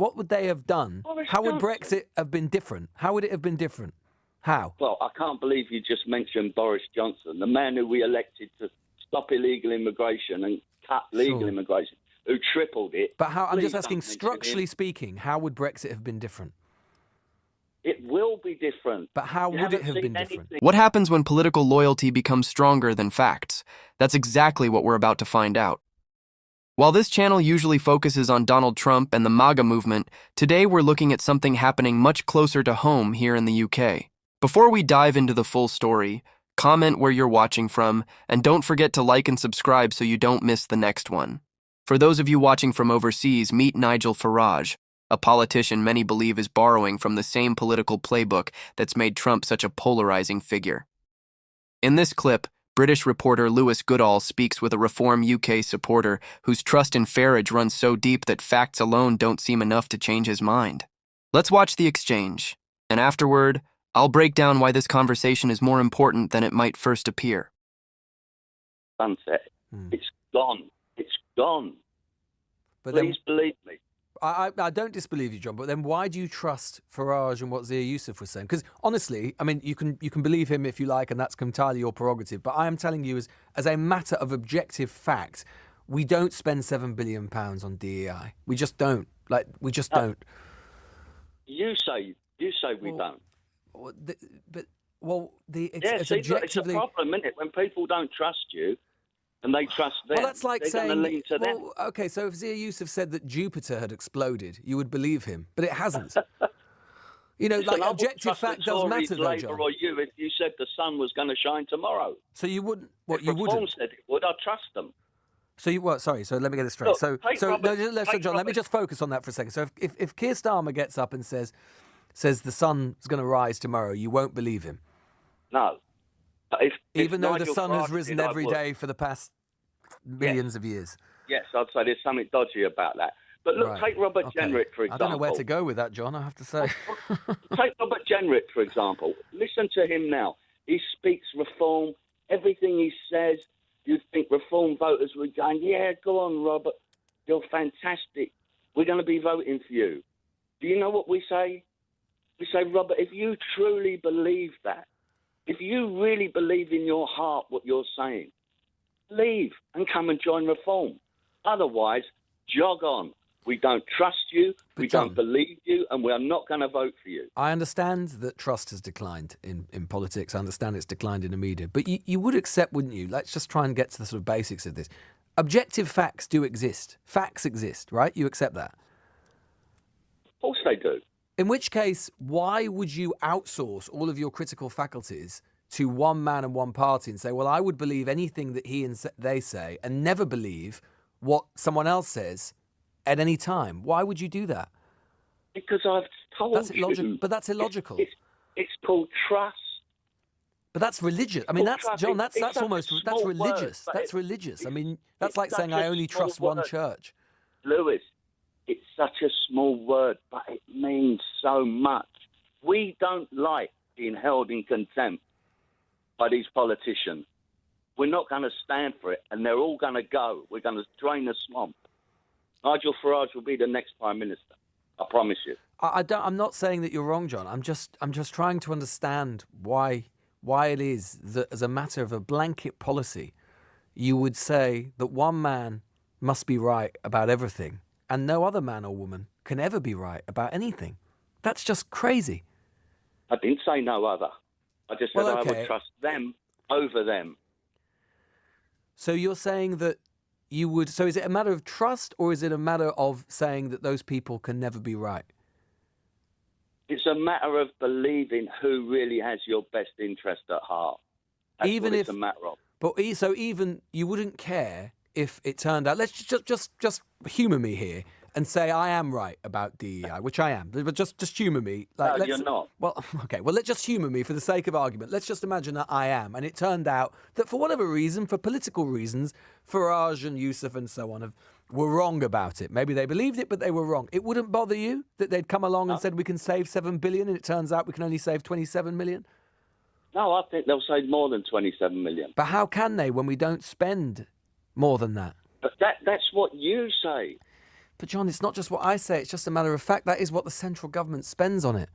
What would they have done? Boris How would Johnson. Brexit have been different? How would it have been different? How? Well, I can't believe you just mentioned Boris Johnson, the man who we elected to stop illegal immigration and cut legal immigration, who tripled it. But how? I'm Please just asking, don't mention structurally him. speaking, how would Brexit have been different? It will be different. But how You would it haven't have seen been different? anything. What happens when political loyalty becomes stronger than facts? That's exactly what we're about to find out. While this channel usually focuses on Donald Trump and the MAGA movement, today we're looking at something happening much closer to home here in the UK. Before we dive into the full story, comment where you're watching from, and don't forget to like and subscribe so you don't miss the next one. For those of you watching from overseas, meet Nigel Farage, a politician many believe is borrowing from the same political playbook that's made Trump such a polarizing figure. In this clip, British reporter Lewis Goodall speaks with a Reform UK supporter whose trust in Farage runs so deep that facts alone don't seem enough to change his mind. Let's watch the exchange, and afterward, I'll break down why this conversation is more important than it might first appear. Sunset. It's gone. It's gone. But Please believe me. I don't disbelieve you, John, but then why do you trust Farage and what Zia Youssef was saying? Because honestly, I mean, you can believe him if you like, and that's entirely your prerogative. But I am telling you, as a matter of objective fact, we don't spend £7 billion on DEI. We just don't. We just don't. You say we don't. It's objectively. It's a problem, isn't it? When people don't trust you, and they trust them. Well, that's like they're saying, going to lean to them. okay, so if Zia Youssef said that Jupiter had exploded, you would believe him, but it hasn't. Objective fact does matter, though, John. Or you, if you said the sun was going to shine tomorrow. So you wouldn't. What if you Reform wouldn't? said it would. I trust them. So you what? Sorry. So let me get it straight. Look, John, let me just focus on that for a second. So if Keir Starmer gets up and says the sun is going to rise tomorrow, you won't believe him. No. Even though the Nigel sun has Farage risen did, every day for the past millions of years. Yes, I'd say there's something dodgy about that. But look, take Robert Jenrick, for example. I don't know where to go with that, John, I have to say. Take Robert Jenrick, for example. Listen to him now. He speaks reform. Everything he says, you'd think reform voters would go, yeah, go on, Robert. You're fantastic. We're going to be voting for you. Do you know what we say? We say, Robert, if you truly believe that, if you really believe in your heart what you're saying, leave and come and join Reform. Otherwise, jog on. We don't trust you, we don't believe you, and we are not going to vote for you. I understand that trust has declined in politics. I understand it's declined in the media. But you would accept, wouldn't you? Let's just try and get to the sort of basics of this. Objective facts do exist. Facts exist, right? You accept that? Of course they do. In which case, why would you outsource all of your critical faculties to one man and one party and say, well, I would believe anything that he and they say and never believe what someone else says at any time? Why would you do that? Because I've told you. But that's illogical. It's called trust. But that's religious. I mean, that's John. That's religious. Word, that's religious. I mean, that's like saying I only trust one church. Lewis, it's such a small word, but it means so much. We don't like being held in contempt by these politicians. We're not going to stand for it, and they're all going to go. We're going to drain the swamp. Nigel Farage will be the next Prime Minister. I promise you. I'm not saying that you're wrong, John. I'm just trying to understand why it is that, as a matter of a blanket policy, you would say that one man must be right about everything, and no other man or woman can ever be right about anything. That's just crazy. I didn't say no other. I just said I would trust them over them. So you're saying that you would... So is it a matter of trust, or is it a matter of saying that those people can never be right? It's a matter of believing who really has your best interest at heart. That's what it's a matter of. But so even you wouldn't care if it turned out... Let's just humour me here and say I am right about DEI, which I am. But just humour me. No, you're not. Well, okay. Well, let's just humour me for the sake of argument. Let's just imagine that I am. And it turned out that for whatever reason, for political reasons, Farage and Youssef and so on were wrong about it. Maybe they believed it, but they were wrong. It wouldn't bother you that they'd come along and said we can save $7 billion, and it turns out we can only save $27 million? No, I think they'll save more than $27 million. But how can they when we don't spend more than that? But that's what you say. But John, it's not just what I say, it's just a matter of fact. That is what the central government spends on it.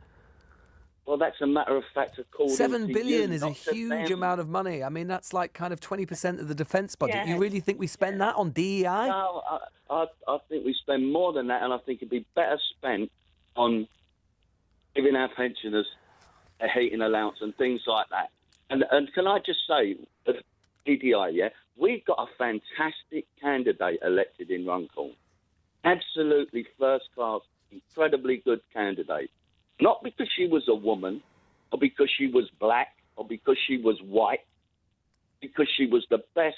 Well, that's a matter of fact according to you. $7 billion is a not to huge them. amount of money. I mean, that's like kind of 20% of the defence budget. Yeah. You really think we spend that on DEI? No, I think we spend more than that, and I think it'd be better spent on giving our pensioners a heating allowance and things like that. And can I just say, DDI, yeah, we've got a fantastic candidate elected in Runcorn. Absolutely first-class, incredibly good candidate. Not because she was a woman, or because she was black, or because she was white, because she was the best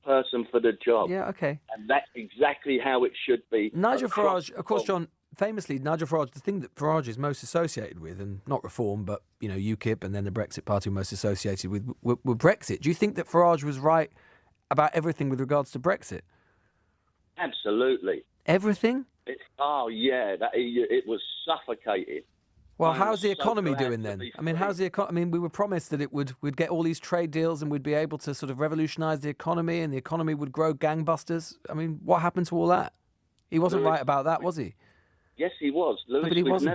person for the job. Yeah, okay. And that's exactly how it should be. Nigel Farage, of course, John, famously, Nigel Farage, the thing that Farage is most associated with, and not Reform, but, you know, UKIP and then the Brexit Party were most associated with, were Brexit. Do you think that Farage was right about everything with regards to Brexit? Absolutely. Everything? It was suffocating. Well, I'm how's the so economy glad doing to then? be I mean, free. how's the economy? I mean, we were promised that we'd get all these trade deals and we'd be able to sort of revolutionise the economy and the economy would grow gangbusters. I mean, what happened to all that? He wasn't Lewis, right about that, was he? Yes, he was. Lewis, but he we've wasn't.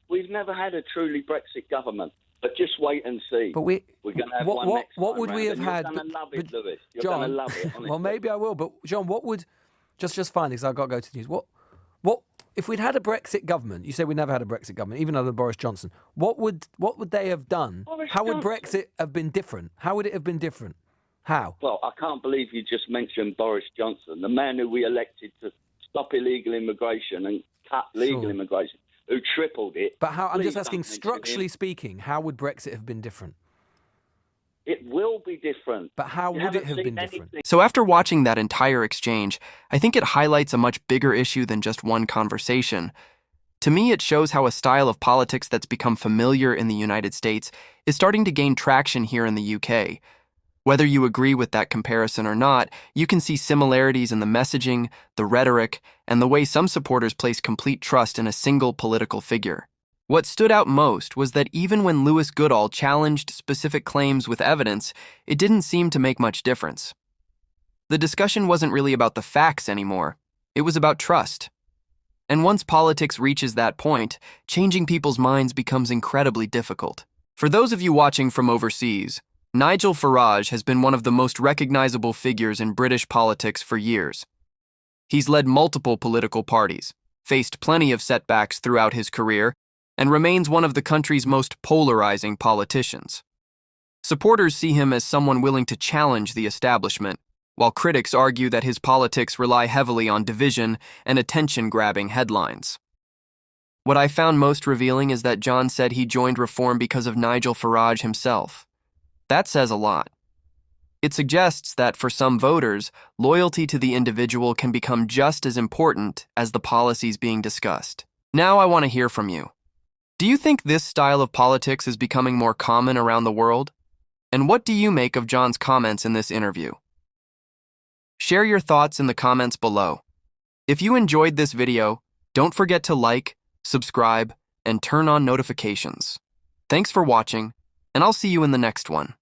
we've never had a truly Brexit government. But just wait and see. But We're going to have one next what time would we round, have had? and You're going to love it, Lewis. You're John, going to love it, honestly. well, maybe I will. But John, what would just fine because I've got to go to the news. What if we'd had a Brexit government? You said we never had a Brexit government, even under Boris Johnson. What would they have done? How would Brexit have been different? How would it have been different? How? Well, I can't believe you just mentioned Boris Johnson, the man who we elected to stop illegal immigration and cut legal immigration, who tripled it. But how? I'm Please just asking, don't mention structurally him. speaking, how would Brexit have been different? It will be different. But how You would it haven't have seen been different? anything. So after watching that entire exchange, I think it highlights a much bigger issue than just one conversation. To me, it shows how a style of politics that's become familiar in the United States is starting to gain traction here in the UK. Whether you agree with that comparison or not, you can see similarities in the messaging, the rhetoric, and the way some supporters place complete trust in a single political figure. What stood out most was that even when Lewis Goodall challenged specific claims with evidence, it didn't seem to make much difference. The discussion wasn't really about the facts anymore. It was about trust. And once politics reaches that point, changing people's minds becomes incredibly difficult. For those of you watching from overseas, Nigel Farage has been one of the most recognizable figures in British politics for years. He's led multiple political parties, faced plenty of setbacks throughout his career, and remains one of the country's most polarizing politicians. Supporters see him as someone willing to challenge the establishment, while critics argue that his politics rely heavily on division and attention-grabbing headlines. What I found most revealing is that John said he joined Reform because of Nigel Farage himself. That says a lot. It suggests that for some voters, loyalty to the individual can become just as important as the policies being discussed. Now I want to hear from you. Do you think this style of politics is becoming more common around the world? And what do you make of John's comments in this interview? Share your thoughts in the comments below. If you enjoyed this video, don't forget to like, subscribe, and turn on notifications. Thanks for watching, and I'll see you in the next one.